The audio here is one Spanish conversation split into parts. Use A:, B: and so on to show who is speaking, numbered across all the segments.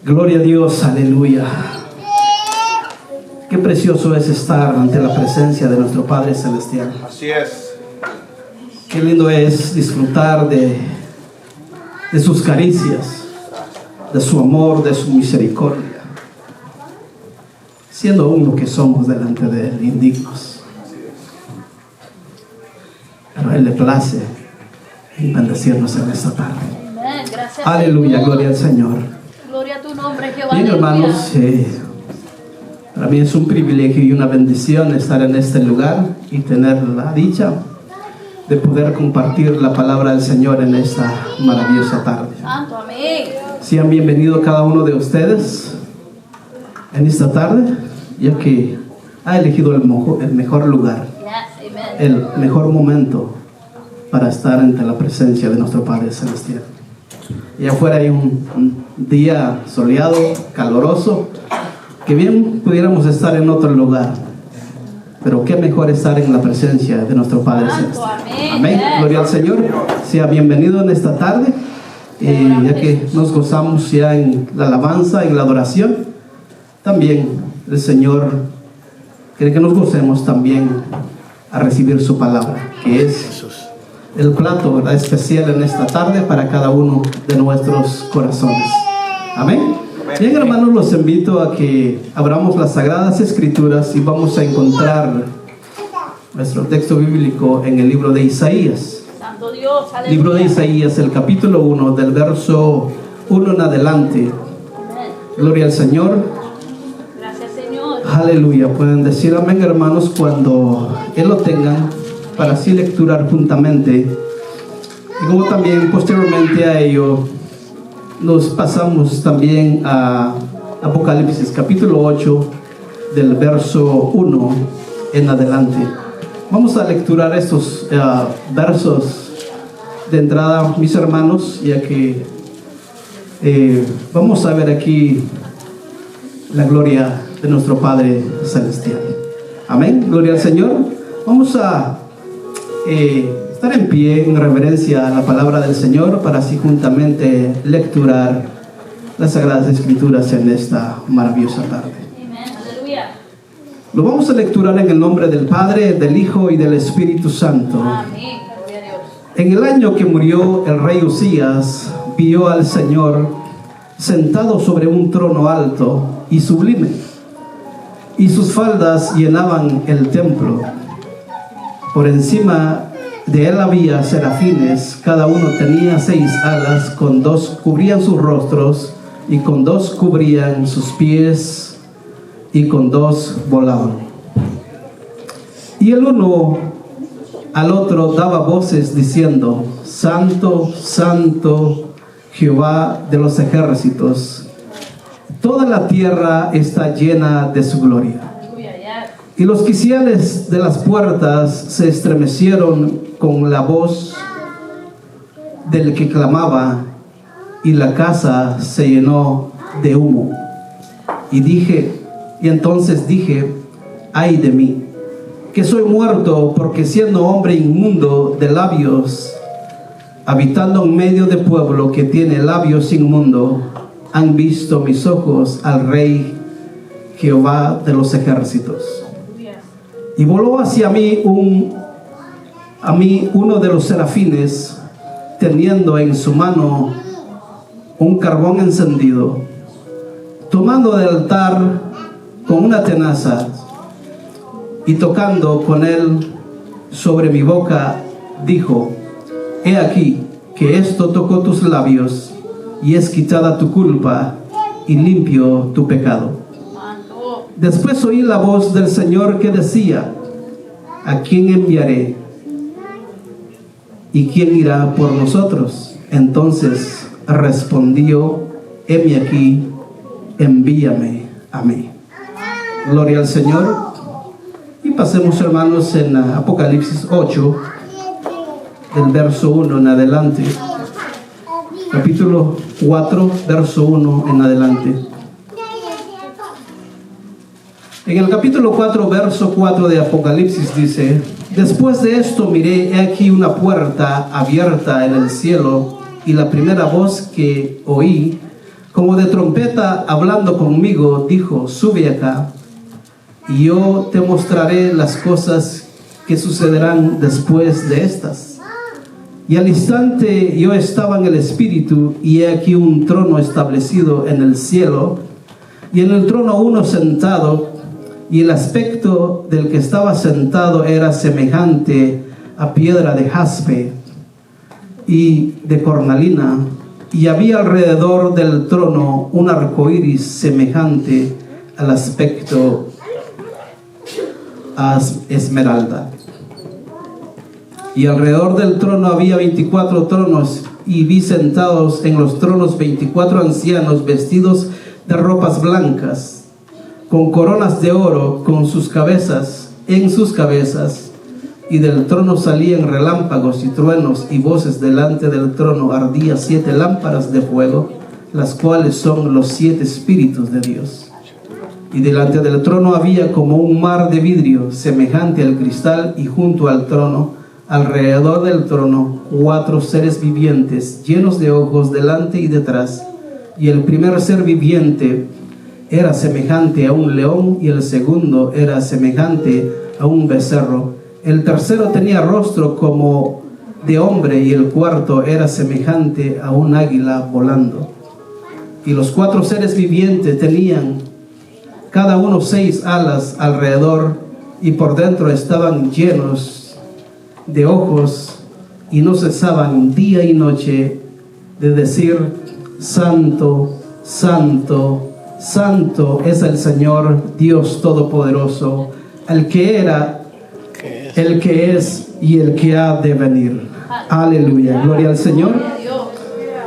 A: Gloria a Dios, aleluya. Qué precioso es estar ante la presencia de nuestro Padre Celestial.
B: Así es.
A: Qué lindo es disfrutar de sus caricias, de su amor, de su misericordia, siendo aún lo que somos delante de Él, indignos. Pero a Él le place bendecirnos en esta tarde.
C: Amén. Gracias.
A: Aleluya,
C: Señor.
A: gloria al Señor.
C: Gloria a tu nombre, Jehová.
A: Bien,
C: Aleluya.
A: hermanos, para mí es un privilegio y una bendición estar en este lugar y tener la dicha de poder compartir la palabra del Señor en esta maravillosa tarde.
C: Santo, amén.
A: Sean bienvenidos cada uno de ustedes en esta tarde, ya que ha elegido el mejor lugar,
C: Yes, amen.
A: el mejor momento para estar ante la presencia de nuestro Padre Celestial. Y afuera hay un día soleado, caloroso, que bien pudiéramos estar en otro lugar, pero qué mejor estar en la presencia de nuestro Padre
C: Santo,
A: Celestial.
C: amén.
A: Amén, gloria al Señor. Sea bienvenido en esta tarde, ya que nos gozamos ya en la alabanza, en la adoración. También el Señor quiere que nos gocemos también a recibir su palabra, que es el plato, ¿verdad?, especial en esta tarde para cada uno de nuestros corazones. Amén. Bien, hermanos, los invito a que abramos las Sagradas Escrituras y vamos a encontrar nuestro texto bíblico en el libro de Isaías.
C: Santo Dios, aleluya.
A: Libro de Isaías, el capítulo 1, del verso 1 en adelante.
C: Amén.
A: Gloria al Señor.
C: Gracias, Señor.
A: Aleluya. Pueden decir amén, hermanos, cuando Él lo tengan, para así lecturar juntamente. Y como también posteriormente a ello nos pasamos también a Apocalipsis capítulo 8 del verso 1 en adelante. Vamos a lecturar estos versos de entrada, mis hermanos, ya que vamos a ver aquí la gloria de nuestro Padre Celestial. Amén, gloria al Señor. Vamos a estar en pie en reverencia a la palabra del Señor para así juntamente lecturar las Sagradas Escrituras en esta maravillosa tarde.
C: Amén. Aleluya.
A: Lo vamos a lecturar en el nombre del Padre, del Hijo y del Espíritu Santo.
C: Amén. Gloria a Dios.
A: En el año que murió el rey Usías, vio al Señor sentado sobre un trono alto y sublime, y sus faldas llenaban el templo. Por encima de él había serafines, cada uno tenía 6 alas, con 2 cubrían sus rostros, y con 2 cubrían sus pies, y con 2 volaban. Y el uno al otro daba voces diciendo: Santo, Santo, Jehová de los ejércitos, toda la tierra está llena de su gloria.
C: Aleluya. Yes.
A: Y los quiciales de las puertas se estremecieron con la voz del que clamaba, y la casa se llenó de humo. Y entonces dije: ay de mí, que soy muerto, porque siendo hombre inmundo de labios, habitando en medio de pueblo que tiene labios inmundos, han visto mis ojos al Rey Jehová de los ejércitos.
C: Aleluya.
A: Y voló hacia mí uno de los serafines, teniendo en su mano un carbón encendido. Tomando del altar con una tenaza y tocando con él sobre mi boca, dijo: he aquí que esto tocó tus labios, y es quitada tu culpa y limpio tu pecado.
C: Santo.
A: Después oí la voz del Señor que decía: ¿a quién enviaré? ¿Y quién irá por nosotros? Entonces respondió: heme aquí, envíame a mí. Gloria al Señor. Y pasemos, hermanos, en Apocalipsis 8, del verso 1 en adelante. Capítulo 4, verso 1 en adelante. En el capítulo 4, verso 4 de Apocalipsis dice: después de esto miré, he aquí una puerta abierta en el cielo, y la primera voz que oí como de trompeta hablando conmigo, dijo: sube acá, y yo te mostraré las cosas que sucederán después de estas. Y al instante yo estaba en el Espíritu, y he aquí un trono establecido en el cielo, y en el trono uno sentado, y el aspecto del que estaba sentado era semejante a piedra de jaspe y de cornalina, y había alrededor del trono un arco iris semejante al aspecto a esmeralda. Y alrededor del trono había 24 tronos, y vi sentados en los tronos 24 ancianos vestidos de ropas blancas, con coronas de oro en sus cabezas, y del trono salían relámpagos y truenos y voces. Delante del trono ardía 7 lámparas de fuego, las cuales son los 7 espíritus de Dios. Y delante del trono había como un mar de vidrio semejante al cristal, y junto al trono, alrededor del trono, 4 seres vivientes llenos de ojos delante y detrás. Y el primer ser viviente era semejante a un león, y el segundo era semejante a un becerro. El tercero tenía rostro como de hombre, y el cuarto era semejante a un águila volando. Y los 4 seres vivientes tenían cada uno 6 alas alrededor, y por dentro estaban llenos de ojos, y no cesaban día y noche de decir: Santo, Santo, Santo es el Señor Dios Todopoderoso, el que era, el que es y el que ha de venir. Aleluya, gloria al Señor.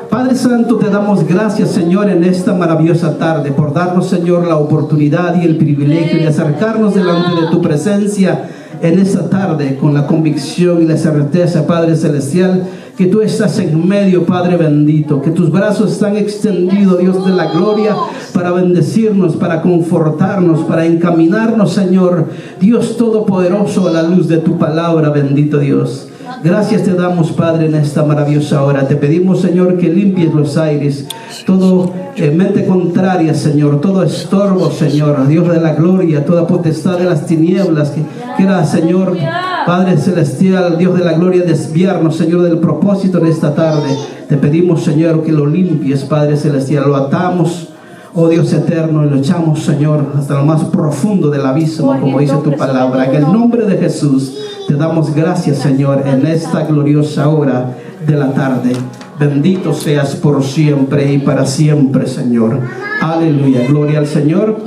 A: Padre Santo, te damos gracias, Señor, en esta maravillosa tarde, por darnos, Señor, la oportunidad y el privilegio de acercarnos delante de tu presencia en esta tarde, con la convicción y la certeza, Padre Celestial, que tú estás en medio, Padre bendito, que tus brazos están extendidos, Dios de la gloria, para bendecirnos, para confortarnos, para encaminarnos, Señor, Dios Todopoderoso, a la luz de tu palabra, bendito Dios. Gracias te damos, Padre, en esta maravillosa hora. Te pedimos, Señor, que limpies los aires, todo mente contraria, Señor, todo estorbo, Señor, Dios de la gloria, toda potestad de las tinieblas que quiera, Señor, Padre Celestial, Dios de la gloria, desviarnos, Señor, del propósito de esta tarde. Te pedimos, Señor, que lo limpies, Padre Celestial. Lo atamos, oh Dios eterno, y lo echamos, Señor, hasta lo más profundo del abismo, como dice tu palabra. En el nombre de Jesús te damos gracias, Señor, en esta gloriosa hora de la tarde. Bendito seas por siempre y para siempre, Señor. Aleluya, gloria al Señor.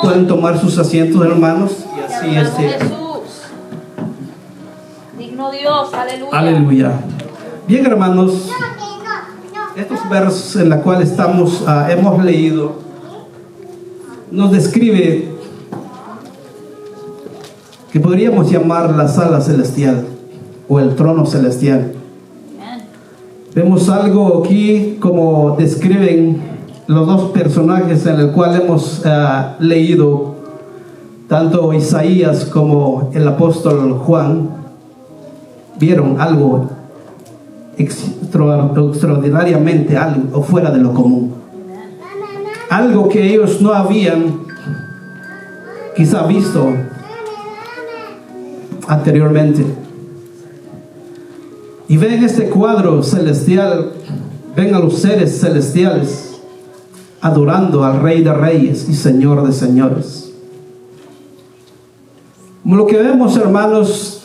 A: Pueden tomar sus asientos, hermanos, y así
C: Digno Dios, aleluya.
A: Aleluya. Bien, hermanos, estos versos en los cuales hemos leído, nos describe que podríamos llamar la sala celestial o el trono celestial. Vemos algo aquí como describen los dos personajes en el cual hemos leído, tanto Isaías como el apóstol Juan. Vieron algo extraordinariamente, algo fuera de lo común, algo que ellos no habían quizá visto anteriormente. Y ven este cuadro celestial, ven a los seres celestiales adorando al Rey de Reyes y Señor de Señores. Como lo que vemos, hermanos,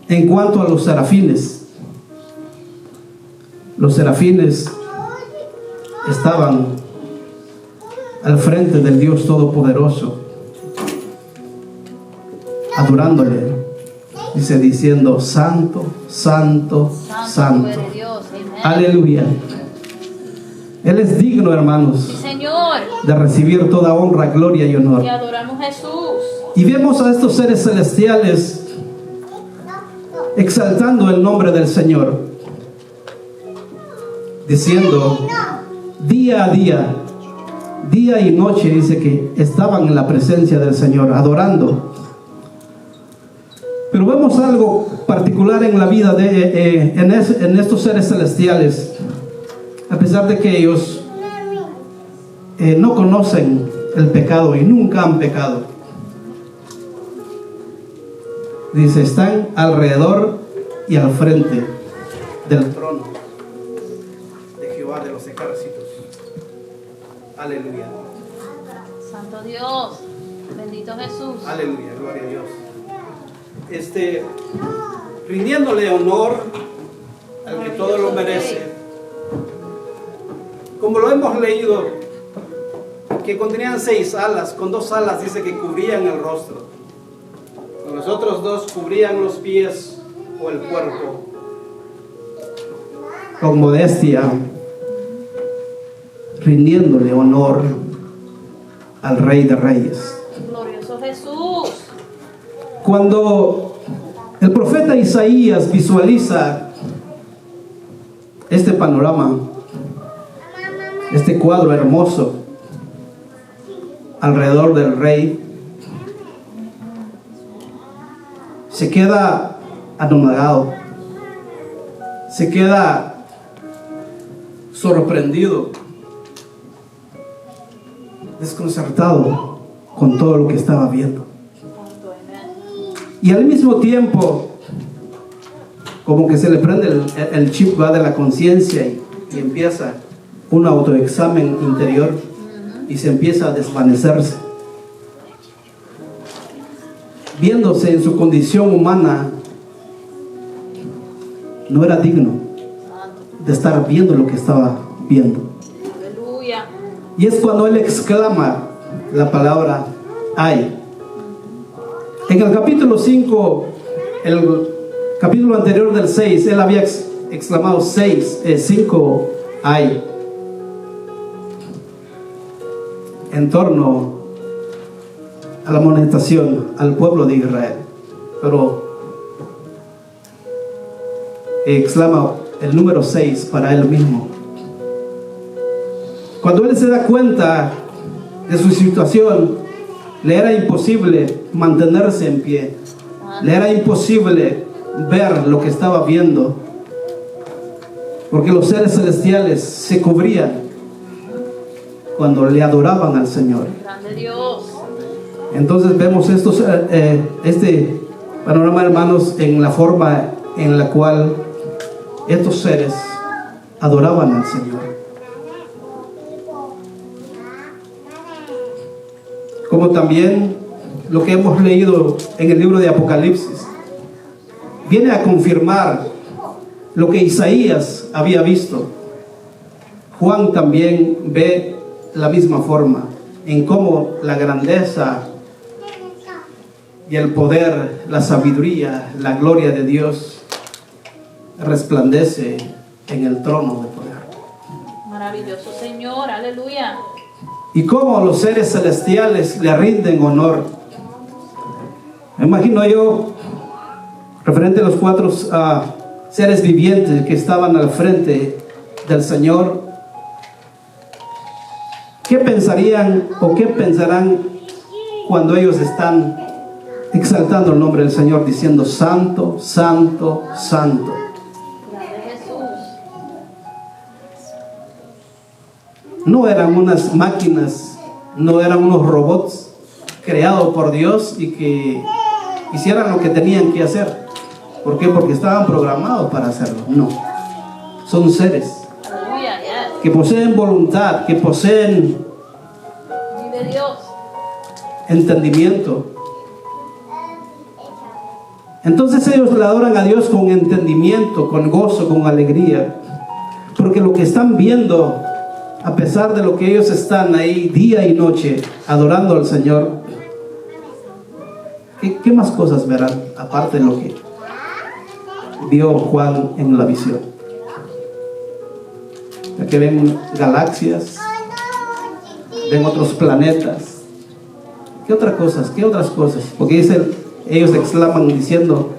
A: en cuanto a los serafines. Los serafines estaban al frente del Dios Todopoderoso, adorándole. Dice, diciendo: Santo, Santo, Santo. Aleluya. Él es digno, hermanos,
C: Sí, Señor.
A: de recibir toda honra, gloria y honor.
C: Te adoramos, Jesús.
A: Y vemos a estos seres celestiales exaltando el nombre del Señor, diciendo día a día, día y noche, dice que estaban en la presencia del Señor, adorando. Pero vemos algo particular en la vida en estos seres celestiales. A pesar de que ellos no conocen el pecado y nunca han pecado. Dice, están alrededor y al frente del trono de Jehová de los ejércitos. Aleluya.
C: Santo Dios, bendito Jesús.
A: Aleluya, gloria a Dios. Rindiéndole honor al que todo lo merece. Como lo hemos leído, que contenían 6 alas, con 2 alas dice que cubrían el rostro, con los otros 2 cubrían los pies o el cuerpo. Con modestia, rindiéndole honor al Rey de Reyes.
C: Glorioso Jesús.
A: Cuando el profeta Isaías visualiza este panorama, este cuadro hermoso alrededor del rey, se queda anonadado, se queda sorprendido, desconcertado con todo lo que estaba viendo. Y al mismo tiempo, como que se le prende el chip de la conciencia y empieza un autoexamen interior y se empieza a desvanecerse. Viéndose en su condición humana, no era digno de estar viendo lo que estaba viendo.
C: Aleluya.
A: Y es cuando él exclama la palabra ay. En el capítulo 5, el capítulo anterior del 6, él había exclamado 5 ay en torno a la amonestación al pueblo de Israel, pero exclama el número 6 para él mismo. Cuando él se da cuenta de su situación, le era imposible mantenerse en pie, le era imposible ver lo que estaba viendo, porque los seres celestiales se cubrían cuando le adoraban al Señor.
C: Grande Dios.
A: Entonces vemos este panorama, hermanos, en la forma en la cual estos seres adoraban al Señor. Como también lo que hemos leído en el libro de Apocalipsis viene a confirmar lo que Isaías había visto. Juan también ve la misma forma, en cómo la grandeza y el poder, la sabiduría, la gloria de Dios resplandece en el trono de poder.
C: Maravilloso Señor, aleluya.
A: Y cómo los seres celestiales le rinden honor. Me imagino yo, referente a los 4 seres vivientes que estaban al frente del Señor, ¿qué pensarían o qué pensarán cuando ellos están exaltando el nombre del Señor, diciendo santo, santo, santo?
C: Grande Jesús.
A: No eran unas máquinas, no eran unos robots creados por Dios y que hicieran lo que tenían que hacer. ¿Por qué? Porque estaban programados para hacerlo. No, son seres
C: Aleluya, yes.
A: que poseen voluntad, que poseen
C: Vive Dios.
A: entendimiento. Entonces ellos le adoran a Dios con entendimiento, con gozo, con alegría, porque lo que están viendo, a pesar de lo que ellos están ahí día y noche adorando al Señor, ¿qué más cosas verán aparte de lo que vio Juan en la visión? Ya que ven galaxias, ven otros planetas. ¿Qué otras cosas? ¿Qué otras cosas? Porque dicen, ellos exclaman diciendo,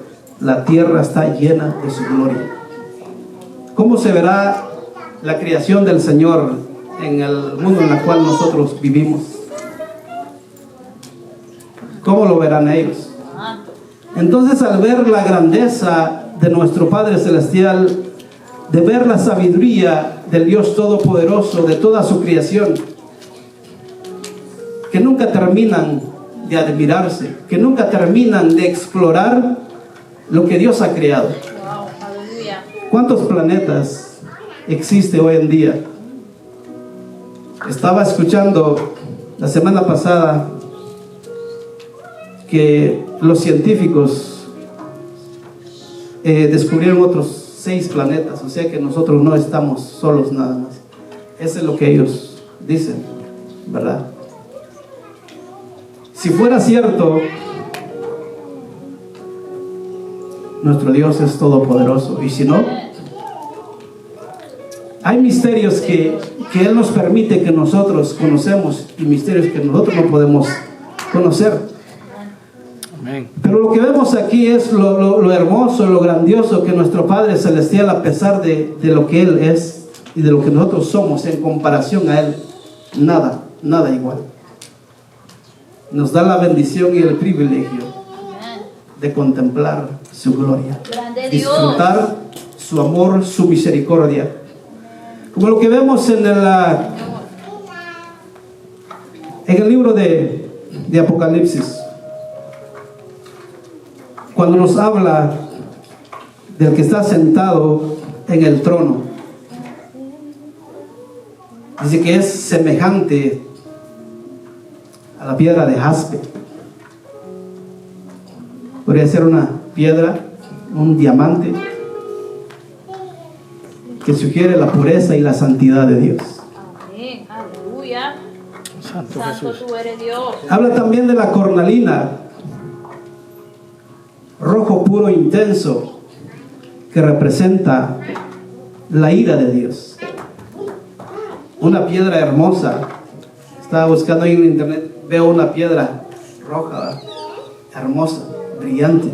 A: la tierra está llena de su gloria. ¿Cómo se verá la creación del Señor en el mundo en el cual nosotros vivimos? ¿Cómo lo verán ellos? Entonces, al ver la grandeza de nuestro Padre Celestial, de ver la sabiduría del Dios Todopoderoso, de toda su creación, que nunca terminan de admirarse, que nunca terminan de explorar lo que Dios ha creado.
C: Wow, aleluya.
A: ¿Cuántos planetas existe hoy en día? Estaba escuchando la semana pasada que los científicos descubrieron otros 6 planetas, o sea que nosotros no estamos solos nada más. Eso es lo que ellos dicen, ¿verdad? Si fuera cierto, nuestro Dios es todopoderoso, y si no, hay misterios que Él nos permite que nosotros conocemos y misterios que nosotros no podemos conocer.
B: Amén.
A: Pero lo que vemos aquí es lo hermoso, lo grandioso que nuestro Padre Celestial, a pesar de lo que Él es y de lo que nosotros somos en comparación a Él, nada igual. Nos da la bendición y el privilegio de contemplar su gloria,
C: Grande Dios.
A: disfrutar su amor, su misericordia. Como lo que vemos en el libro de Apocalipsis, cuando nos habla del que está sentado en el trono, dice que es semejante a la piedra de jaspe. Podría ser una piedra, un diamante, que sugiere la pureza y la santidad de Dios.
C: Amén, aleluya.
B: Santo
C: Santo
B: Jesús.
C: tú eres Dios.
A: Habla también de la cornalina, rojo puro intenso, que representa la ira de Dios. Una piedra hermosa. Estaba buscando ahí en internet, veo una piedra roja, hermosa, brillante.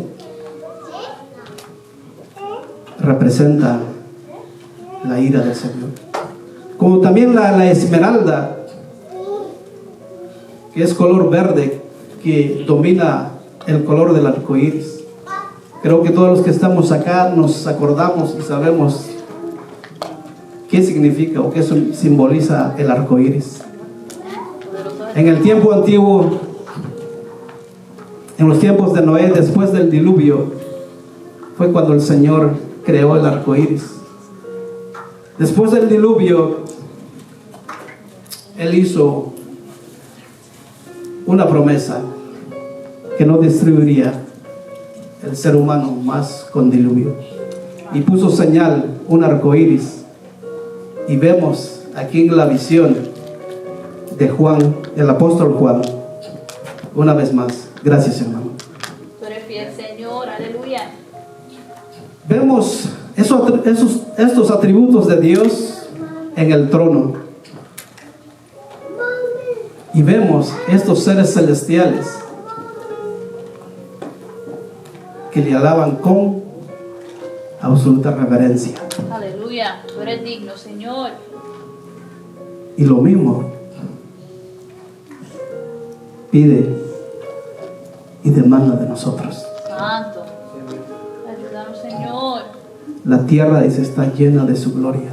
A: Representa la ira del Señor. Como también la esmeralda, que es color verde, que domina el color del arco iris. Creo que todos los que estamos acá nos acordamos y sabemos qué significa o qué simboliza el arco iris. En el tiempo antiguo, en los tiempos de Noé, después del diluvio, fue cuando el Señor creó el arco iris. Después del diluvio, Él hizo una promesa, que no destruiría el ser humano más con diluvio, y puso señal, un arco iris. Y vemos aquí en la visión de Juan, el apóstol Juan, una vez más. Gracias, hermano.
C: Tú eres fiel, Señor, aleluya.
A: Vemos estos atributos de Dios en el trono, y vemos estos seres celestiales que le alaban con absoluta reverencia.
C: Aleluya, tú eres digno, Señor.
A: Y lo mismo pide y demanda de nosotros.
C: Santo, ayúdanos, Señor.
A: La tierra, dice, está llena de su gloria.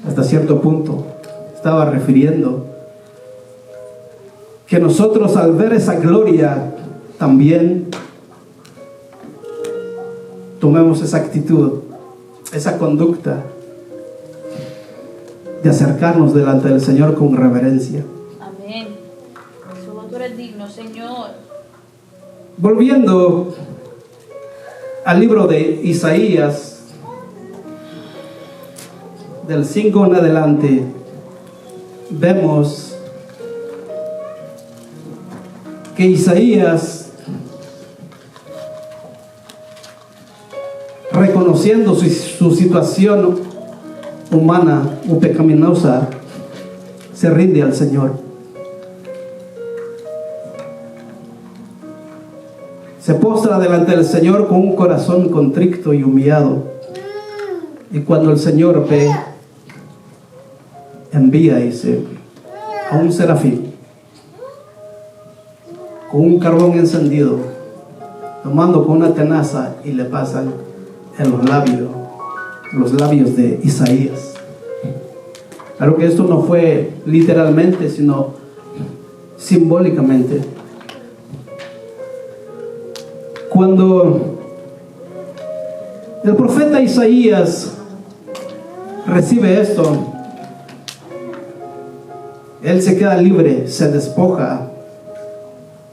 A: Hasta cierto punto estaba refiriendo que nosotros, al ver esa gloria, también tomemos esa actitud, esa conducta de acercarnos delante del Señor con reverencia.
C: Amén. Solo tú eres digno, Señor.
A: Volviendo al libro de Isaías, del 5 en adelante, vemos que Isaías, reconociendo su situación humana o pecaminosa, se rinde al Señor. Se postra delante del Señor con un corazón contrito y humillado. Y cuando el Señor ve, envía, dice, a un serafín con un carbón encendido, tomando con una tenaza, y le pasan en los labios de Isaías. Claro que esto no fue literalmente, sino simbólicamente. Cuando el profeta Isaías recibe esto, él se queda libre, se despoja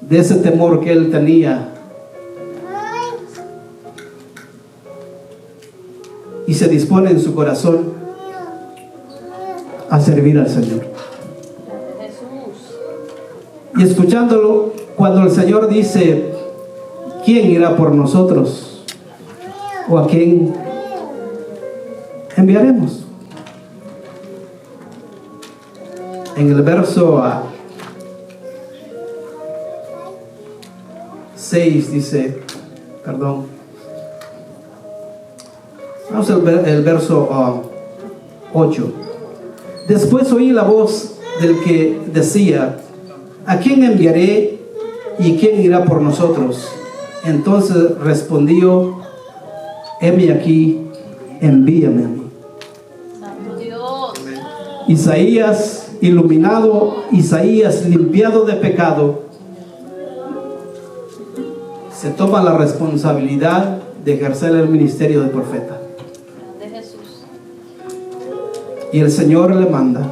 A: de ese temor que él tenía y se dispone en su corazón a servir al Señor.
C: Jesús.
A: Y escuchándolo, cuando el Señor dice: ¿quién irá por nosotros? ¿O a quién enviaremos? En el verso 6 dice, perdón, vamos al verso 8. Después oí la voz del que decía: ¿a quién enviaré y quién irá por nosotros? Entonces respondió: heme aquí, envíame a mí.
C: Santo Dios.
A: Isaías iluminado, Isaías limpiado de pecado, se toma la responsabilidad de ejercer el ministerio de profeta.
C: Grande Jesús.
A: Y el Señor le manda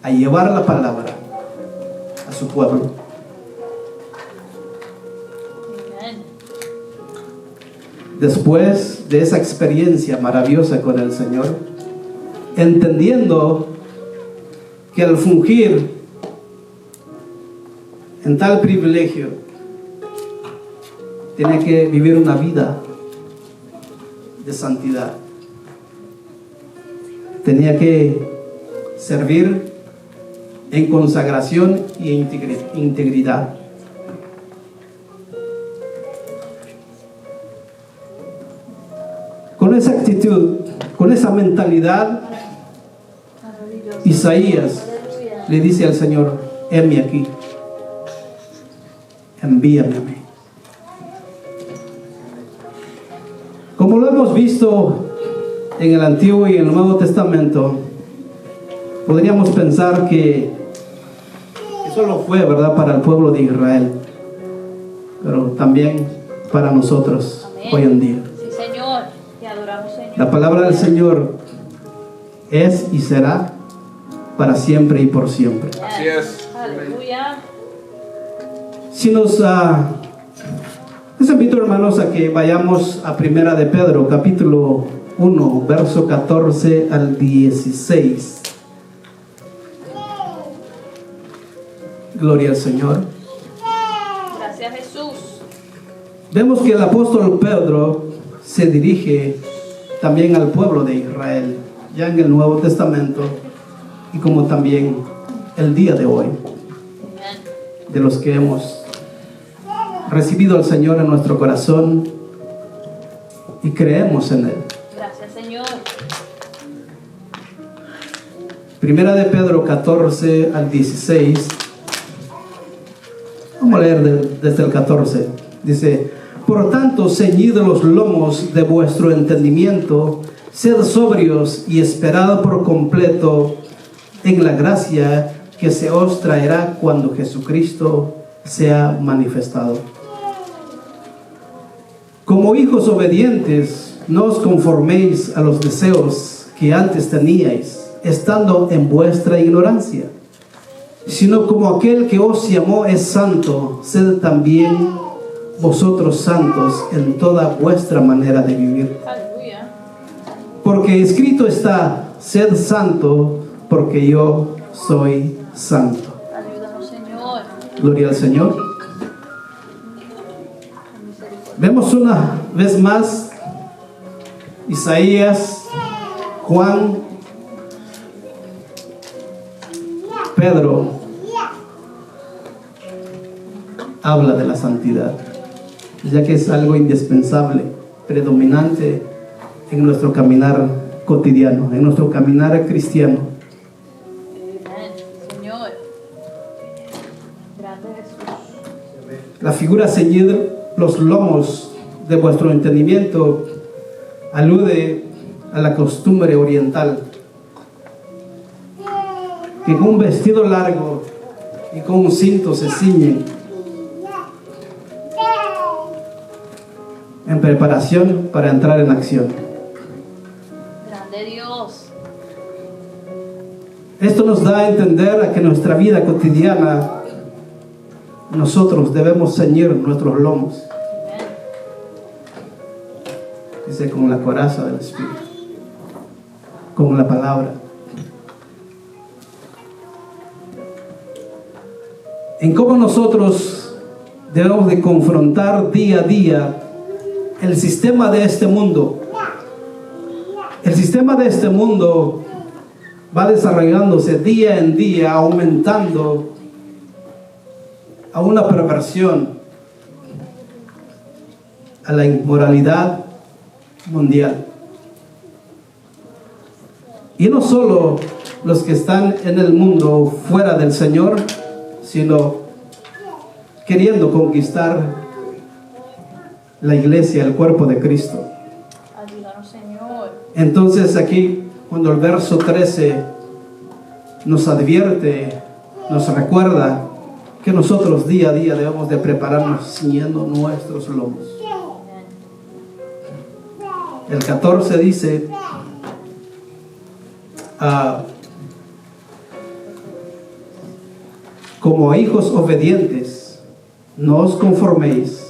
A: a llevar la palabra a su pueblo.
C: Amén.
A: Después de esa experiencia maravillosa con el Señor, entendiendo que al fungir en tal privilegio, tiene que vivir una vida de santidad. Tenía que servir en consagración y integridad. Con esa actitud, con esa mentalidad,
C: Maravilloso.
A: Isaías
C: Aleluya.
A: le dice al Señor: heme aquí, envíame a mí. Como lo hemos visto en el Antiguo y en el Nuevo Testamento, podríamos pensar que solo fue, ¿verdad?, para el pueblo de Israel, pero también para nosotros.
C: Amén.
A: Hoy en día.
C: Sí, Señor. Te adoramos, Señor.
A: La palabra del Señor es y será para siempre y por siempre.
D: Así es.
C: Aleluya.
A: Si nos les invito, hermanos, a que vayamos a Primera de Pedro, capítulo 1, verso 14 al 16. Gloria al Señor.
C: Gracias, Jesús.
A: Vemos que el apóstol Pedro se dirige también al pueblo de Israel, ya en el Nuevo Testamento, y como también el día de hoy,
C: Amén.
A: de los que hemos recibido al Señor en nuestro corazón y creemos en Él.
C: Gracias, Señor.
A: Primera de Pedro 14 al 16. Vamos a leer desde el 14. Dice: por tanto, ceñid los lomos de vuestro entendimiento, sed sobrios y esperad por completo en la gracia que se os traerá cuando Jesucristo sea manifestado. Como hijos obedientes, no os conforméis a los deseos que antes teníais, estando en vuestra ignorancia, sino como aquel que os llamó es santo, sed también vosotros santos en toda vuestra manera de vivir.
C: Aleluya.
A: Porque escrito está: sed santo, porque yo soy santo.
C: Ayúdanos, Señor.
A: Gloria al Señor.
C: Con misericordia.
A: Vemos una vez más Isaías, Juan, Pedro habla de la santidad, ya que es algo indispensable, predominante en nuestro caminar cotidiano, en nuestro caminar cristiano.
C: Amén. Señor. Grande Jesús.
A: La figura ceñir los lomos de vuestro entendimiento alude a la costumbre oriental, que con un vestido largo y con un cinto se ciñen en preparación para entrar en acción.
C: Grande Dios.
A: Esto nos da a entender a que en nuestra vida cotidiana nosotros debemos ceñir nuestros lomos.
C: Amén.
A: Dice, con la coraza del Espíritu, con la palabra. En cómo nosotros debemos de confrontar día a día el sistema de este mundo. El sistema de este mundo va desarrollándose día en día, aumentando a una perversión, a la inmoralidad mundial. Y no solo los que están en el mundo fuera del Señor, sino queriendo conquistar la iglesia, el cuerpo de Cristo.
C: Ayúdanos, Señor.
A: Entonces aquí, cuando el verso 13 nos advierte, nos recuerda que nosotros día a día debemos de prepararnos ciñendo nuestros lomos. El 14 dice, como hijos obedientes, no os conforméis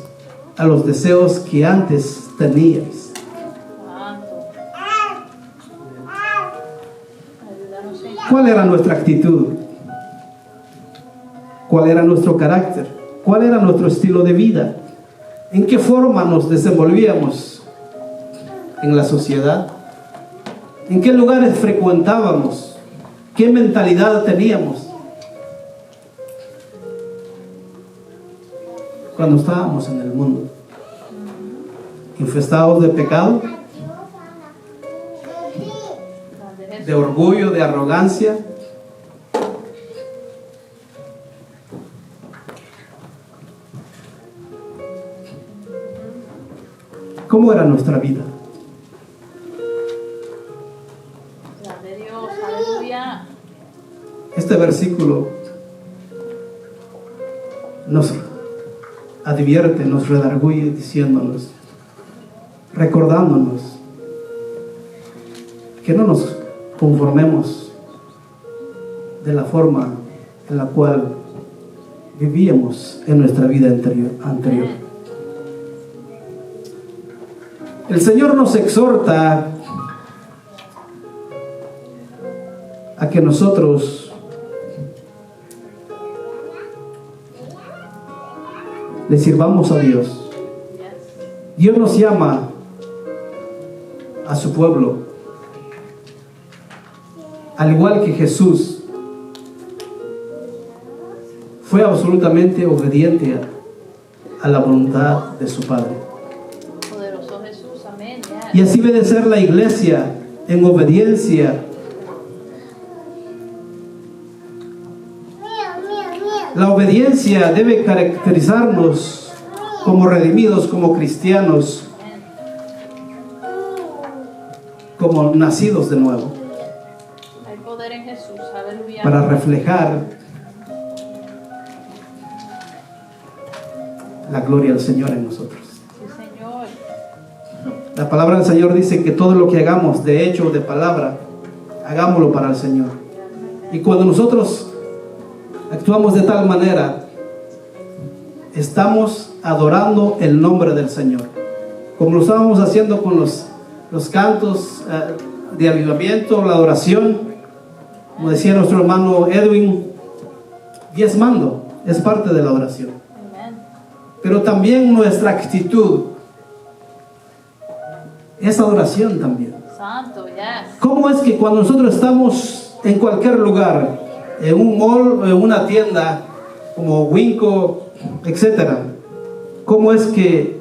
A: a los deseos que antes teníais.
C: Santo. Ayúdanos, Señor.
A: ¿Cuál era nuestra actitud? ¿Cuál era nuestro carácter? ¿Cuál era nuestro estilo de vida? ¿En qué forma nos desenvolvíamos en la sociedad? ¿En qué lugares frecuentábamos? ¿Qué mentalidad teníamos cuando estábamos en el mundo? ¿Infestados de pecado?
C: Grande Jesús.
A: ¿De orgullo, de arrogancia? ¿Cómo era nuestra vida?
C: Grande Dios. Aleluya.
A: Este versículo nos advierte, nos redarguye diciéndonos, recordándonos que no nos conformemos de la forma en la cual vivíamos en nuestra vida anterior. El Señor nos exhorta a que nosotros le sirvamos a Dios. Dios nos llama a su pueblo, al igual que Jesús fue absolutamente obediente a la voluntad de su Padre.
C: Poderoso Jesús. Amén.
A: Y así debe de ser la iglesia, en obediencia. La obediencia debe caracterizarnos como redimidos, como cristianos, como nacidos de nuevo,
C: Hay poder en Jesús. Aleluya.
A: para reflejar la gloria del Señor en nosotros.
C: Sí, Señor.
A: La palabra del Señor dice que todo lo que hagamos, de hecho o de palabra, hagámoslo para el Señor. Y cuando nosotros actuamos de tal manera, estamos adorando el nombre del Señor, como lo estábamos haciendo con los cantos de avivamiento, la adoración, como decía nuestro hermano Edwin, diezmando es parte de la oración,
C: Amén.
A: pero también nuestra actitud es adoración también.
C: Santo. Yes.
A: ¿Cómo es que cuando nosotros estamos en cualquier lugar, en un mall, en una tienda como Winco, etcétera, cómo es que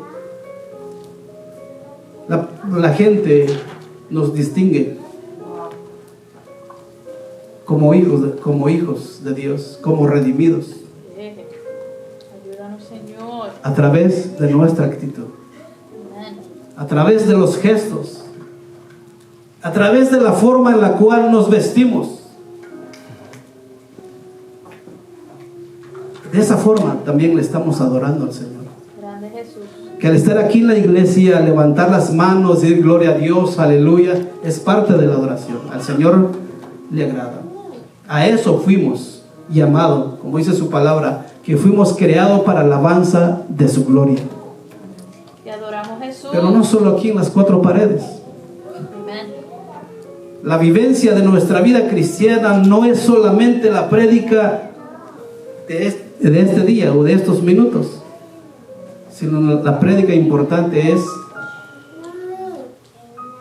A: la gente nos distingue como hijos de Dios, como redimidos,
C: Ayúdanos, Señor.
A: a través de nuestra actitud,
C: Amén.
A: a través de los gestos, a través de la forma en la cual nos vestimos? De esa forma también le estamos adorando al Señor.
C: Grande Jesús.
A: Que al estar aquí en la iglesia, levantar las manos, decir gloria a Dios, aleluya, es parte de la adoración. Al Señor le agrada. A eso fuimos llamados, como dice su palabra, que fuimos creados para alabanza de su gloria.
C: Te adoramos, Jesús.
A: Pero no solo aquí en las cuatro paredes.
C: Amén.
A: La vivencia de nuestra vida cristiana no es solamente la prédica de este día o de estos minutos, sino la prédica importante es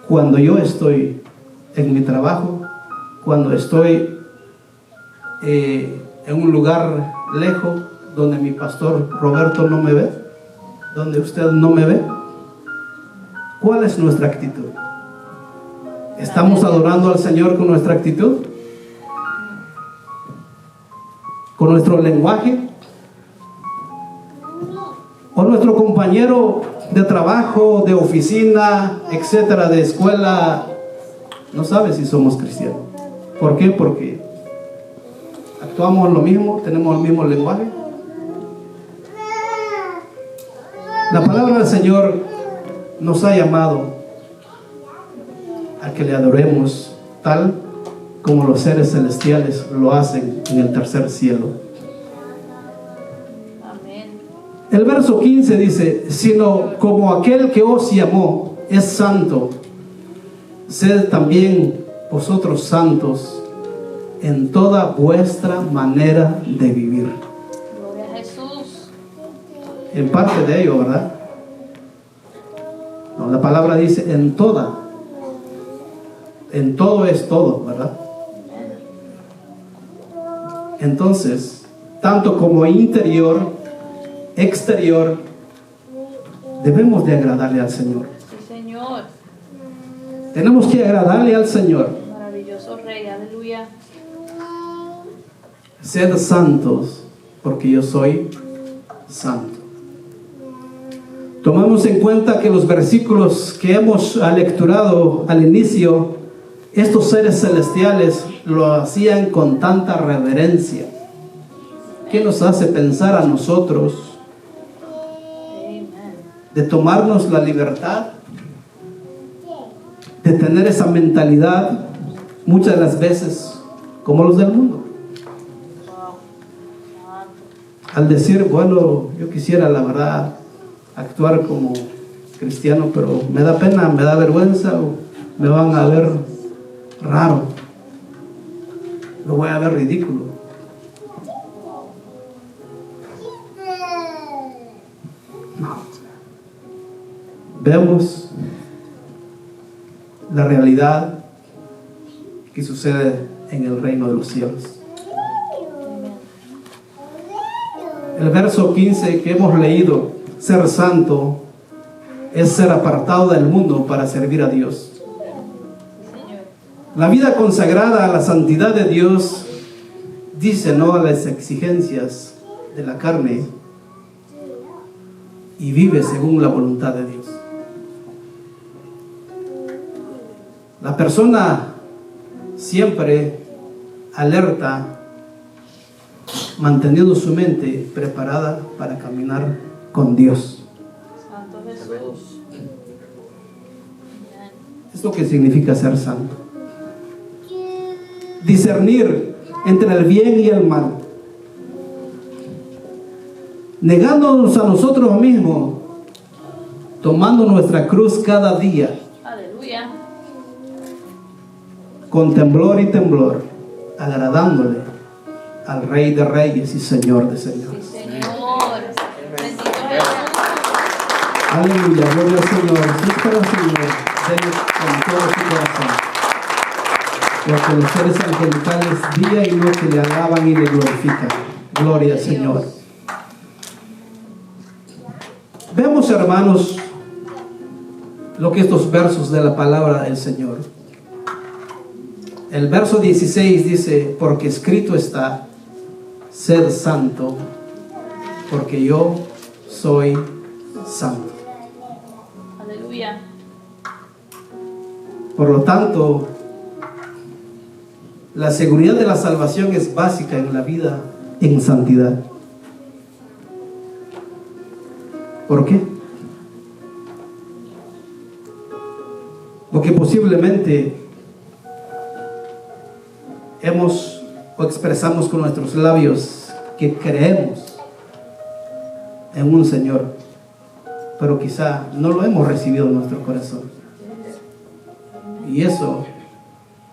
A: cuando yo estoy en mi trabajo, cuando estoy en un lugar lejos donde mi pastor Roberto no me ve, donde usted no me ve. ¿Cuál es nuestra actitud? ¿Estamos adorando al Señor con nuestra actitud? ¿Con nuestro lenguaje? ¿O nuestro compañero de trabajo, de oficina, etcétera, de escuela, no sabe si somos cristianos? ¿Por qué? Porque actuamos lo mismo, tenemos el mismo lenguaje. La palabra del Señor nos ha llamado a que le adoremos tal como los seres celestiales lo hacen en el tercer cielo.
C: Amén.
A: El verso 15 dice: sino como aquel que os llamó es santo, sed también vosotros santos en toda vuestra manera de vivir.
C: Gloria a Jesús.
A: En parte de ello, ¿verdad? No, la palabra dice en toda. En todo es todo, ¿verdad? Entonces, tanto como interior, exterior, debemos de agradarle al Señor.
C: Sí, Señor.
A: Tenemos que agradarle al Señor.
C: Maravilloso Rey. Aleluya.
A: Sed santos, porque yo soy santo. Tomamos en cuenta que los versículos que hemos lecturado al inicio, estos seres celestiales lo hacían con tanta reverencia. ¿Qué nos hace pensar a nosotros
C: Amén.
A: de tomarnos la libertad de tener esa mentalidad muchas de las veces como los del mundo?
C: Wow. Santo.
A: Al decir, bueno, yo quisiera la verdad actuar como cristiano, pero me da pena, me da vergüenza, o me van a ver raro, lo voy a ver ridículo. No. Vemos la realidad que sucede en el reino de los cielos. El verso 15 que hemos leído, ser santo, es ser apartado del mundo para servir a Dios. La vida consagrada a la santidad de Dios dice no a las exigencias de la carne y vive según la voluntad de Dios. La persona siempre alerta, manteniendo su mente preparada para caminar con Dios.
C: Santo Jesús. Amén.
A: Es lo que significa ser santo. Discernir entre el bien y el mal, negándonos a nosotros mismos, tomando nuestra cruz cada día,
C: Aleluya.
A: con temblor y temblor, agradándole al Rey de Reyes y Señor de
C: Sí,
A: Señores.
C: Señor. Bendito Jesús.
A: Aleluya, gloria al Señor. Sí, pero Señor, denle con todo su corazón. Porque los seres angelicales día y noche le alaban y le glorifican. Gloria al Señor. Vemos, hermanos, lo que estos versos de la palabra del Señor. El verso 16 dice: porque escrito está, sed santo, porque yo soy santo.
C: Aleluya.
A: Por lo tanto, la seguridad de la salvación es básica en la vida en santidad. ¿Por qué? Porque posiblemente hemos o expresamos con nuestros labios que creemos en un Señor, pero quizá no lo hemos recibido en nuestro corazón. Y eso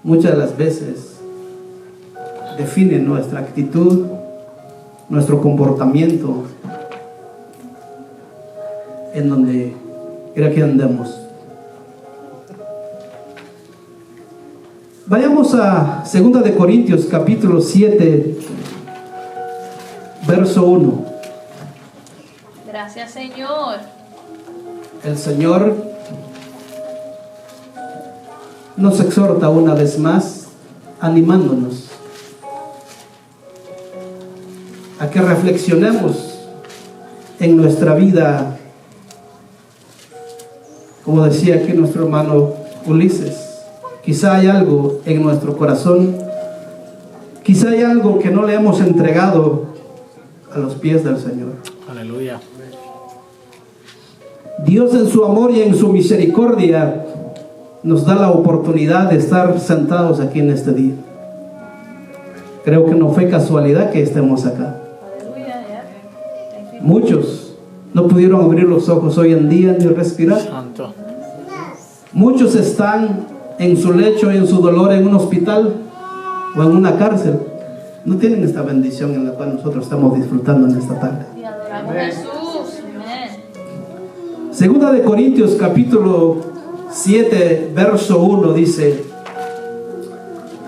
A: muchas de las veces define nuestra actitud, nuestro comportamiento, en donde quiera que andemos. Vayamos a 2 de Corintios capítulo 7, verso 1.
C: Gracias, Señor.
A: El Señor nos exhorta una vez más, animándonos a que reflexionemos en nuestra vida, como decía aquí nuestro hermano Ulises. Quizá hay algo en nuestro corazón, quizá hay algo que no le hemos entregado a los pies del Señor.
B: Aleluya.
A: Dios en su amor y en su misericordia nos da la oportunidad de estar sentados aquí en este día. Creo que no fue casualidad que estemos acá.
C: Aleluya.
A: Muchos no pudieron abrir los ojos hoy en día ni respirar.
B: Santo.
A: Muchos están en su lecho, en su dolor, en un hospital o en una cárcel. No tienen esta bendición en la cual nosotros estamos disfrutando en esta tarde.
C: Y adoramos a Jesús. Amén.
A: Segunda de Corintios capítulo 7, verso 1 dice: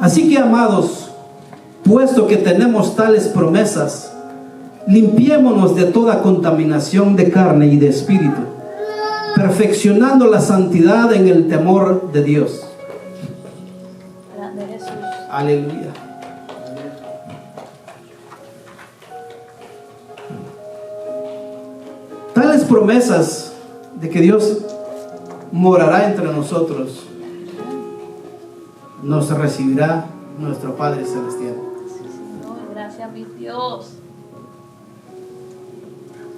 A: así que, amados, puesto que tenemos tales promesas, limpiémonos de toda contaminación de carne y de espíritu, perfeccionando la santidad en el temor de Dios.
C: Grande Jesús.
A: Aleluya. Tales promesas de que Dios morará entre nosotros nos recibirá nuestro Padre Celestial.
C: Señor, gracias, mi Dios.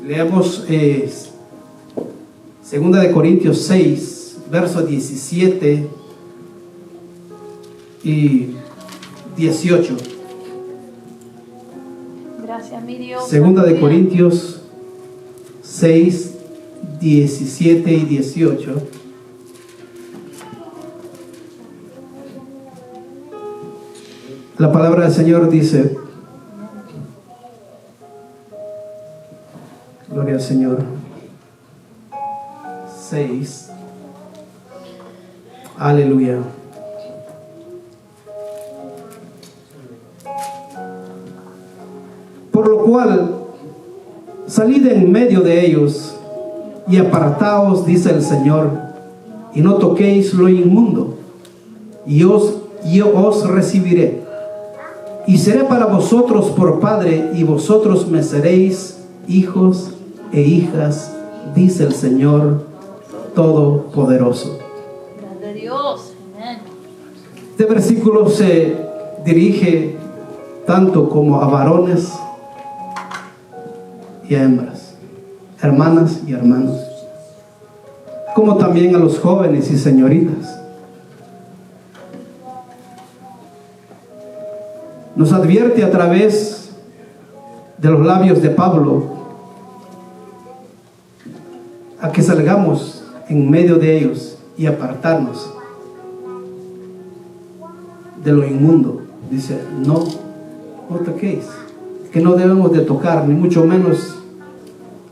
A: Leemos 2 de Corintios 6, versos 17 y 18.
C: Gracias, mi Dios.
A: 2 de
C: Aleluya.
A: Corintios 6, 17 y 18. La palabra del Señor dice: gloria al Señor. 6. Aleluya. Por lo cual, salid en medio de ellos y apartaos, dice el Señor, y no toquéis lo inmundo, y yo os recibiré, y seré para vosotros por Padre, y vosotros me seréis hijos e hijas, dice el Señor Todopoderoso.
C: Grande Dios. Amén.
A: Este versículo se dirige tanto como a varones y a hembras, hermanas y hermanos, como también a los jóvenes y señoritas. Nos advierte a través de los labios de Pablo a que salgamos en medio de ellos y apartarnos de lo inmundo. Dice: no toquéis, que no debemos de tocar, ni mucho menos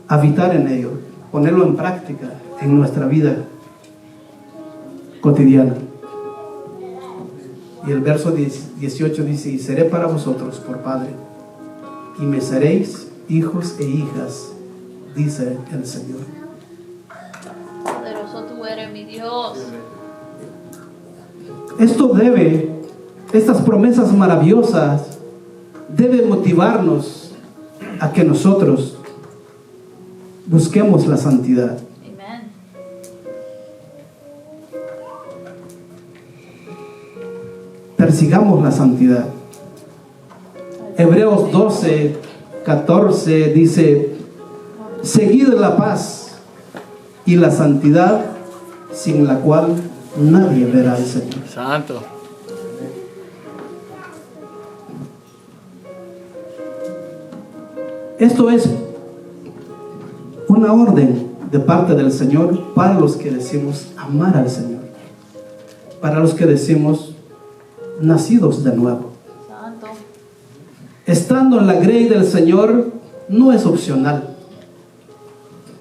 A: habitar en ello, ponerlo en práctica en nuestra vida cotidiana. Y el verso 18 dice: y seré para vosotros por Padre, y me seréis hijos e hijas, dice el Señor.
C: Poderoso tú eres, mi Dios.
A: Estas promesas maravillosas deben motivarnos a que nosotros busquemos la santidad.
C: Amén.
A: Persigamos la santidad. Hebreos 12, 14 dice: seguid la paz y la santidad sin la cual nadie verá al Señor.
B: Santo.
A: Esto es una orden de parte del Señor para los que decimos amar al Señor, para los que decimos nacidos de nuevo.
C: Santo.
A: Estando en la grey del Señor no es opcional.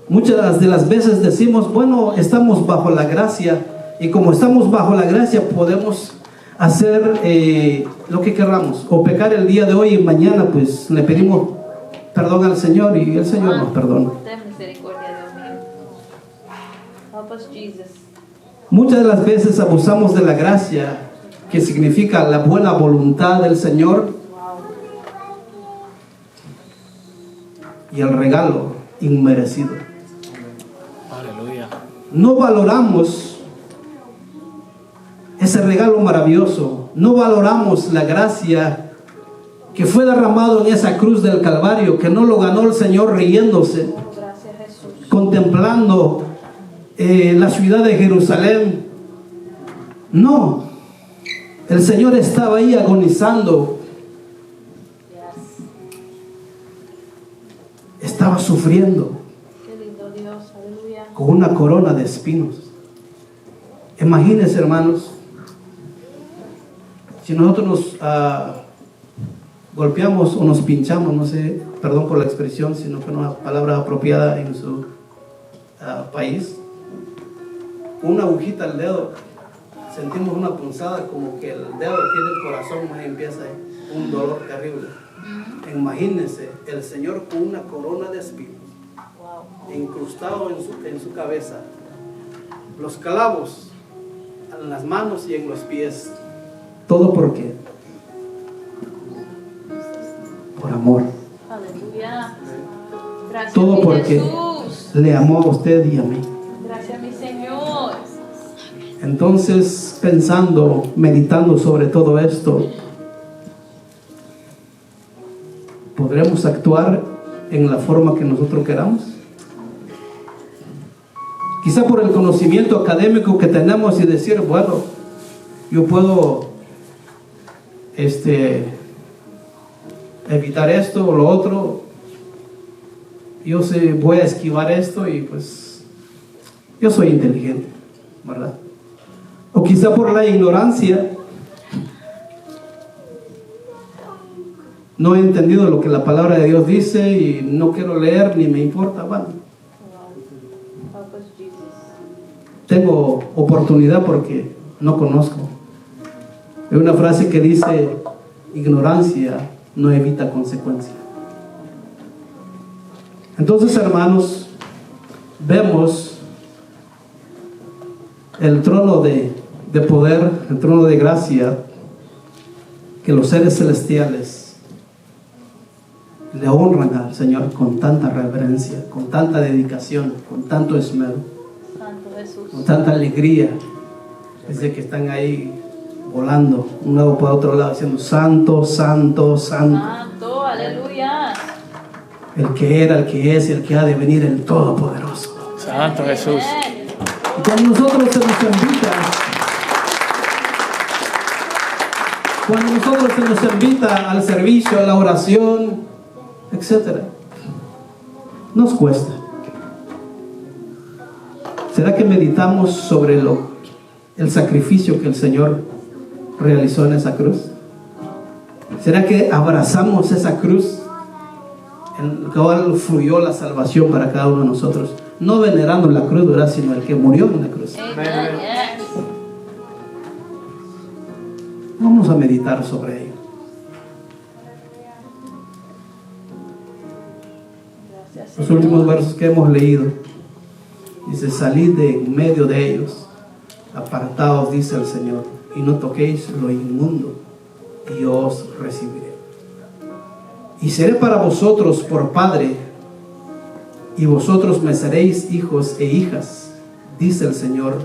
A: Muchas de las veces decimos, bueno, estamos bajo la gracia, y como estamos bajo la gracia podemos hacer lo que queramos, o pecar el día de hoy y mañana pues le pedimos perdón al Señor y el Señor nos perdona.
C: Ten misericordia, Dios mío. Help us, Jesus.
A: Muchas de las veces abusamos de la gracia, que significa la buena voluntad del Señor,
C: Wow.
A: y el regalo inmerecido.
B: Aleluya.
A: No valoramos ese regalo maravilloso, no valoramos la gracia que fue derramado en esa cruz del Calvario, que no lo ganó el Señor riéndose,
C: Gracias, Jesús.
A: contemplando la ciudad de Jerusalén. No, el Señor estaba ahí agonizando,
C: Yes.
A: estaba sufriendo
C: Qué lindo Dios. Aleluya.
A: con una corona de espinos. Imagínense, hermanos, si nosotros nos golpeamos o nos pinchamos, no sé, perdón por la expresión, sino que una palabra apropiada en su país, una agujita al dedo, sentimos una punzada, como que el dedo tiene el corazón, más empieza un dolor terrible. Imagínense el Señor con una corona de espinos,
C: Wow.
A: incrustado en su cabeza, los clavos en las manos y en los pies. ¿Todo por qué? Por amor.
C: Aleluya. Gracias,
A: Todo
C: mi
A: porque
C: Jesús.
A: le amó a usted y a mí.
C: Gracias, mi Señor.
A: Entonces, pensando, meditando sobre todo esto, ¿podremos actuar en la forma que nosotros queramos? Quizá por el conocimiento académico que tenemos y decir, bueno, yo puedo evitar esto o lo otro, yo voy a esquivar esto y pues yo soy inteligente, ¿verdad? O quizá por la ignorancia no he entendido lo que la palabra de Dios dice y no quiero leer ni me importa. Bueno,
C: Help us, Jesus.
A: tengo oportunidad porque no conozco. Hay una frase que dice, ignorancia no evita consecuencia. Entonces, hermanos, vemos el trono de poder, el trono de gracia, que los seres celestiales le honran al Señor con tanta reverencia, con tanta dedicación, con tanto esmero,
C: Santo Jesús.
A: con tanta alegría. Desde que están ahí volando un lado para otro lado, diciendo santo, santo, santo,
C: Santo, aleluya.
A: el que era, el que es y el que ha de venir, el Todopoderoso.
B: Santo Jesús.
C: Amén.
A: Y cuando nosotros se nos invita al servicio, a la oración, etcétera, nos cuesta. ¿Será que meditamos sobre el sacrificio que el Señor realizó en esa cruz? ¿Será que abrazamos esa cruz en la cual fluyó la salvación para cada uno de nosotros? No venerando la cruz, ¿verdad?, sino el que murió en la cruz.
C: Amen. Yes.
A: Vamos a meditar sobre ello.
C: Gracias,
A: Los
C: Señor.
A: últimos versos que hemos leído, dice, salid de en medio de ellos, apartaos, dice el Señor, y no toquéis lo inmundo, y yo os recibiré. Y seré para vosotros por Padre, y vosotros me seréis hijos e hijas, dice el Señor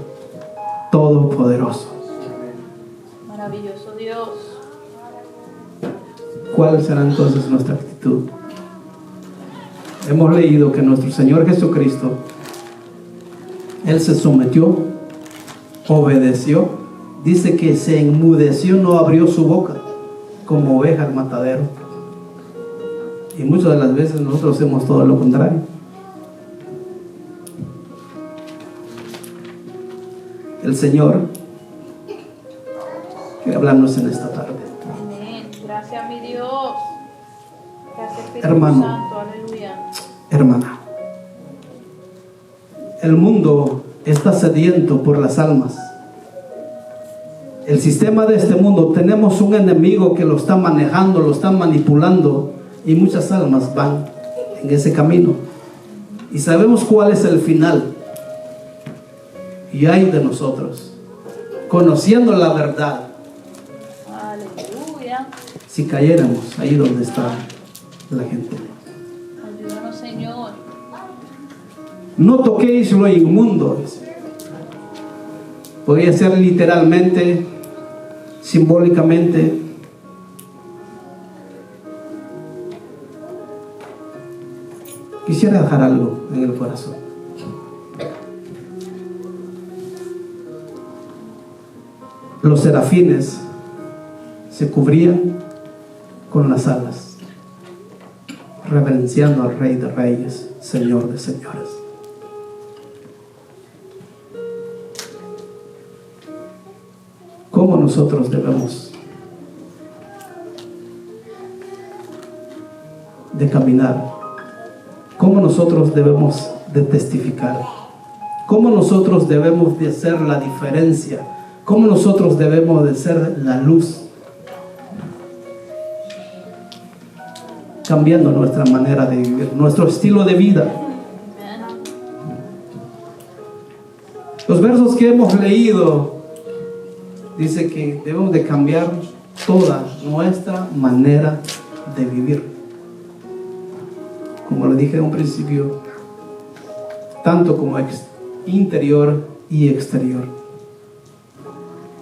A: Todopoderoso.
C: Maravilloso Dios.
A: ¿Cuál será entonces nuestra actitud? Hemos leído que nuestro Señor Jesucristo Él se sometió, obedeció. Dice que se enmudeció, no abrió su boca, como oveja al matadero. Y muchas de las veces nosotros hacemos todo lo contrario. El Señor quiere hablarnos en esta tarde.
C: Amén. Gracias, mi Dios. Gracias, Espíritu
A: Hermano.
C: Santo. Aleluya.
A: Hermana, el mundo está sediento por las almas. El sistema de este mundo, tenemos un enemigo que lo está manejando, lo está manipulando, y muchas almas van en ese camino. Y sabemos cuál es el final. Y ay de nosotros, conociendo la verdad,
C: Aleluya.
A: si cayéramos ahí donde está la gente.
C: Ayúdanos, Señor.
A: No toquéis lo inmundo. Podría ser literalmente, simbólicamente. Quisiera dejar algo en el corazón. Los serafines se cubrían con las alas, reverenciando al Rey de Reyes, Señor de Señores. ¿Cómo nosotros debemos de caminar? ¿Cómo nosotros debemos de testificar? ¿Cómo nosotros debemos de hacer la diferencia? ¿Cómo nosotros debemos de ser la luz? Cambiando nuestra manera de vivir, nuestro estilo de vida. Los versos que hemos leído dice que debemos de cambiar toda nuestra manera de vivir. Como lo dije en un principio, tanto como interior y exterior.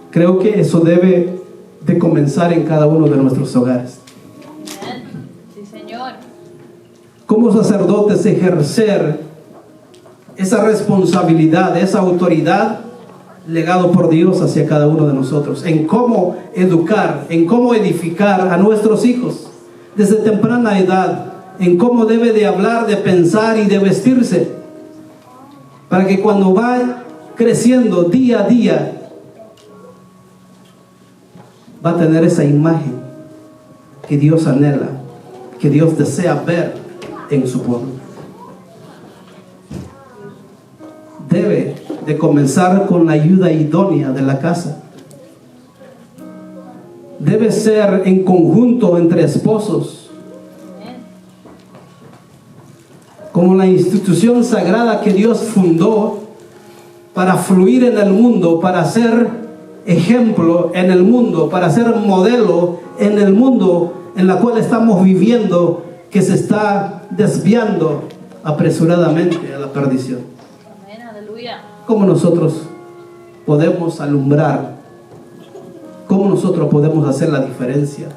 A: Creo que eso debe de comenzar en cada uno de nuestros hogares.
C: Sí, Señor.
A: Como sacerdotes, ejercer esa responsabilidad, esa autoridad legado por Dios hacia cada uno de nosotros, en cómo educar, en cómo edificar a nuestros hijos desde temprana edad, en cómo debe de hablar, de pensar y de vestirse, para que cuando va creciendo día a día va a tener esa imagen que Dios anhela, que Dios desea ver en su pueblo. Debe de comenzar con la ayuda idónea de la casa. Debe ser en conjunto entre esposos, como la institución sagrada que Dios fundó para fluir en el mundo, para ser ejemplo en el mundo, para ser modelo en el mundo en la cual estamos viviendo, que se está desviando apresuradamente a la perdición.
C: Amén, aleluya.
A: ¿Cómo nosotros podemos alumbrar? ¿Cómo nosotros podemos hacer la diferencia?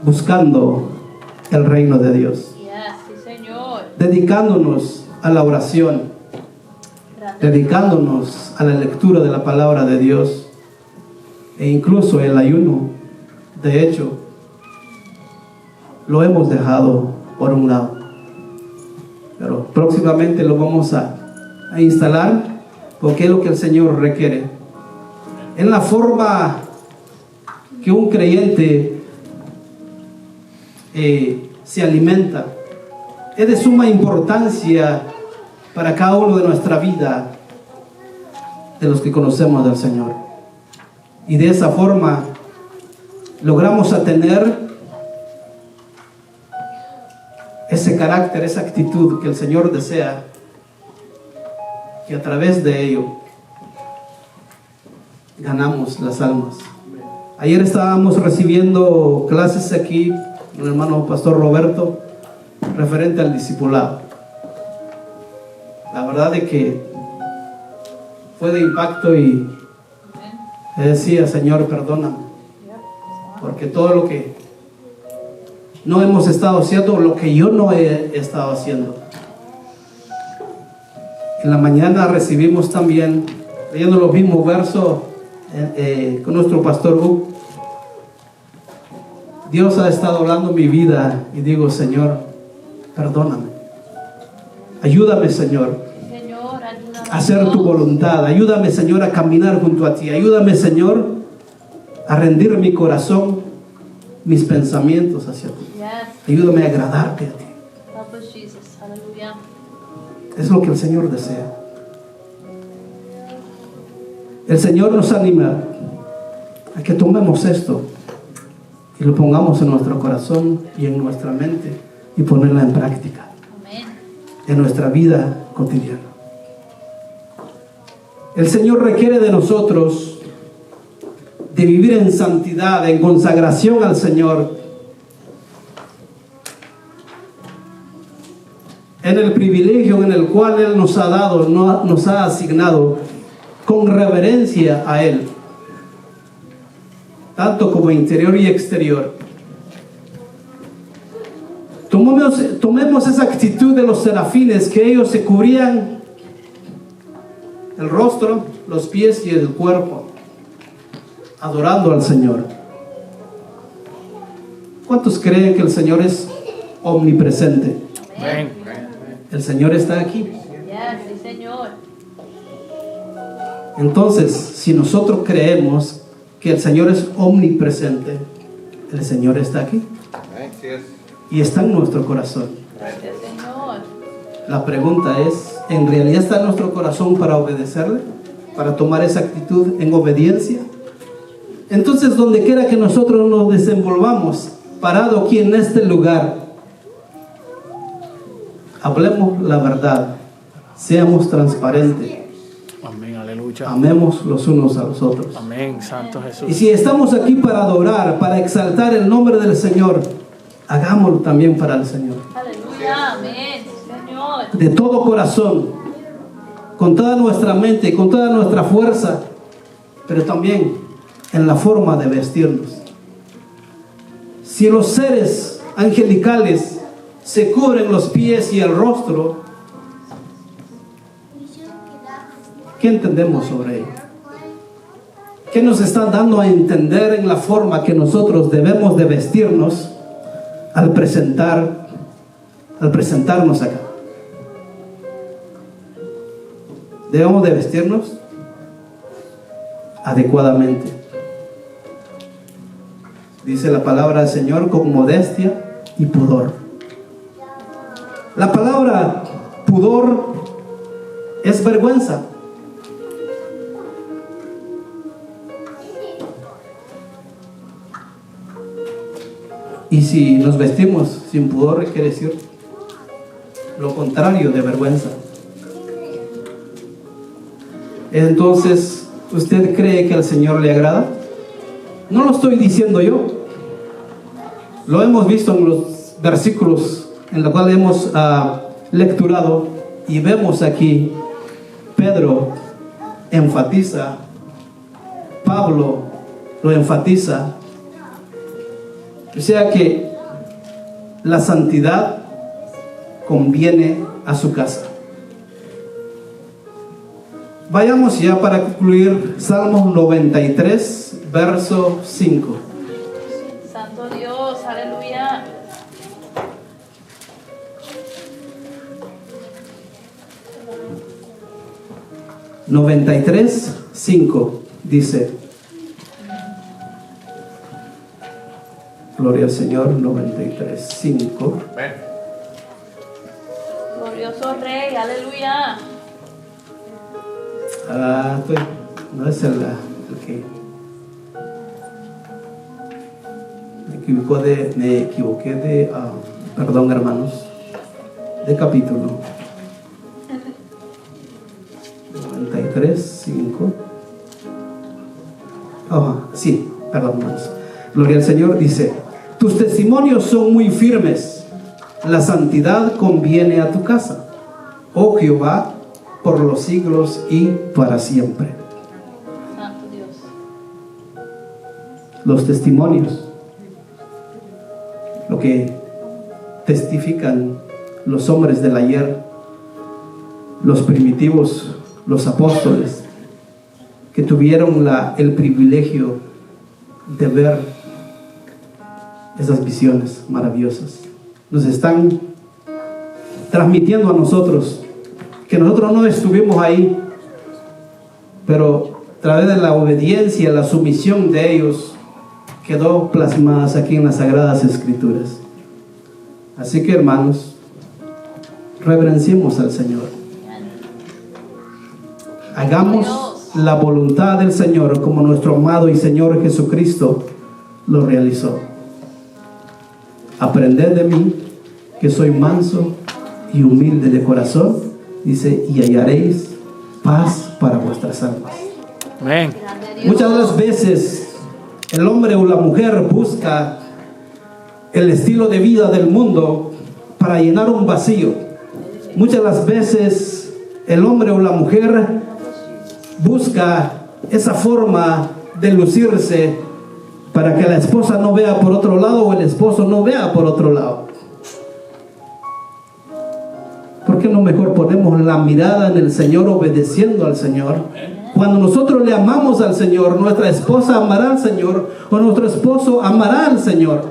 A: Buscando el reino de Dios.
C: Sí, Señor.
A: Dedicándonos a la oración. Dedicándonos a la lectura de la palabra de Dios. E incluso el ayuno. De hecho, lo hemos dejado por un lado. Pero próximamente lo vamos a instalar, porque es lo que el Señor requiere. En la forma que un creyente se alimenta, es de suma importancia para cada uno de nuestra vida, de los que conocemos del Señor. Y de esa forma logramos a tener ese carácter, esa actitud que el Señor desea, que a través de ello ganamos las almas. Ayer estábamos recibiendo clases aquí con el hermano pastor Roberto referente al discipulado. La verdad es que fue de impacto y decía: Señor, perdóname, porque todo lo que no hemos estado haciendo, lo que yo no he estado haciendo. En la mañana recibimos también, leyendo los mismos versos con nuestro pastor Hugo. Dios ha estado hablando en mi vida y digo, Señor, perdóname. Ayúdame, Señor,
C: Señor, ayúdame.
A: a hacer tu voluntad. Ayúdame, Señor, a caminar junto a ti. Ayúdame, Señor, a rendir mi corazón, mis pensamientos hacia ti.
C: Yes.
A: Ayúdame a agradarte a ti.
C: Help us, Jesus. Aleluya.
A: Es lo que el Señor desea. El Señor nos anima a que tomemos esto y lo pongamos en nuestro corazón y en nuestra mente y ponerla en práctica
C: Amén.
A: en nuestra vida cotidiana. El Señor requiere de nosotros de vivir en santidad, en consagración al Señor, en el privilegio en el cual Él nos ha dado, nos ha asignado, con reverencia a Él, tanto como interior y exterior. Tomemos esa actitud de los serafines, que ellos se cubrían el rostro, los pies y el cuerpo, adorando al Señor. ¿Cuántos creen que el Señor es omnipresente?
B: Amén.
A: El Señor está aquí.
C: Yes, sí, Señor.
A: Entonces, si nosotros creemos que el Señor es omnipresente, el Señor está aquí y está en nuestro corazón.
C: Gracias, Señor.
A: La pregunta es, ¿en realidad está en nuestro corazón para obedecerle? ¿Para tomar esa actitud en obediencia? Entonces, donde quiera que nosotros nos desenvolvamos, parado aquí en este lugar, hablemos la verdad, seamos transparentes,
B: Amén. Aleluya.
A: amemos los unos a los otros.
B: Amén. Santo
A: Y
B: Jesús.
A: si estamos aquí para adorar, para exaltar el nombre del Señor, hagámoslo también para el Señor.
C: Aleluya. Amén. Señor.
A: De todo corazón, con toda nuestra mente, con toda nuestra fuerza, pero también en la forma de vestirnos. Si los seres angelicales se cubren los pies y el rostro, ¿qué entendemos sobre ello? ¿Qué nos están dando a entender en la forma que nosotros debemos de vestirnos al presentarnos acá? Debemos de vestirnos adecuadamente. Dice la palabra del Señor, con modestia y pudor. La palabra pudor es vergüenza. Y si nos vestimos sin pudor, quiere decir lo contrario de vergüenza. Entonces, ¿usted cree que al Señor le agrada? No lo estoy diciendo yo. Lo hemos visto en los versículos en los cuales hemos lecturado, y vemos aquí Pedro enfatiza, Pablo lo enfatiza. O sea que la santidad conviene a su casa. Vayamos ya para concluir Salmos 93, verso 5.
C: Santo Dios. Aleluya.
A: ¿93? 5 dice. Gloria al Señor. 93, 5.
C: Glorioso Rey. Aleluya.
A: No es el que me equivoqué de perdón, hermanos, de capítulo 93, 5. Sí, perdón, hermanos. Gloria al Señor. Dice: tus testimonios son muy firmes, la santidad conviene a tu casa, oh Jehová, por los siglos y para siempre.
C: Santo Dios.
A: Los testimonios, lo que testifican los hombres del ayer, los primitivos, los apóstoles, que tuvieron el privilegio de ver esas visiones maravillosas. Nos están transmitiendo a nosotros, que nosotros no estuvimos ahí, pero a través de la obediencia, la sumisión de ellos, quedó plasmadas aquí en las Sagradas Escrituras. Así que, hermanos, reverenciemos al Señor. Hagamos la voluntad del Señor como nuestro amado y Señor Jesucristo lo realizó. Aprended de mí, que soy manso y humilde de corazón, dice, y hallaréis paz para vuestras almas.
B: Amén.
A: Muchas de las veces el hombre o la mujer busca el estilo de vida del mundo para llenar un vacío. Muchas de las veces el hombre o la mujer busca esa forma de lucirse para que la esposa no vea por otro lado o el esposo no vea por otro lado. ¿Por qué no mejor ponemos la mirada en el Señor, obedeciendo al Señor? Cuando nosotros le amamos al Señor, nuestra esposa amará al Señor o nuestro esposo amará al Señor.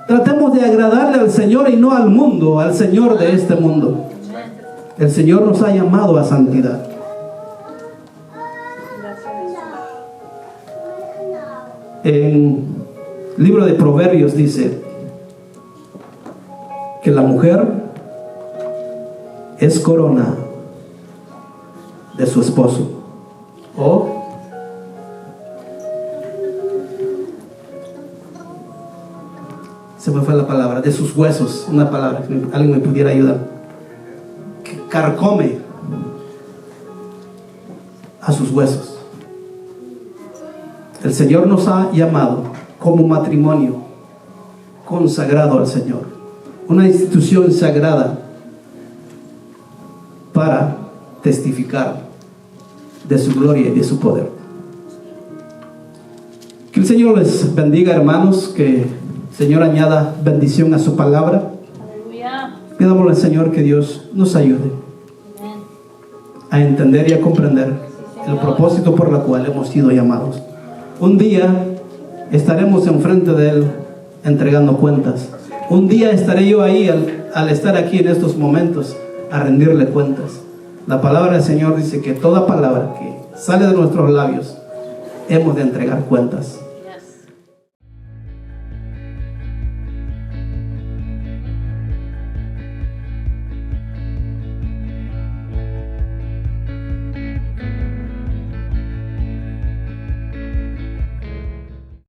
A: Tratemos de agradarle al Señor y no al mundo, al Señor de este mundo. El Señor nos ha llamado a santidad. En el libro de Proverbios dice que la mujer es corona de su esposo, o se me fue la palabra, de sus huesos, una palabra, que alguien me pudiera ayudar, que carcome a sus huesos. El Señor nos ha llamado como matrimonio consagrado al Señor, una institución sagrada para testificar de su gloria y de su poder. Que el Señor les bendiga, hermanos, que el Señor añada bendición a su palabra.
C: Aleluya.
A: Pidámosle al Señor que Dios nos ayude a entender y a comprender el propósito por el cual hemos sido llamados. Un día estaremos enfrente de Él entregando cuentas. Un día estaré yo ahí al estar aquí en estos momentos a rendirle cuentas. La palabra del Señor dice que toda palabra que sale de nuestros labios hemos de entregar cuentas.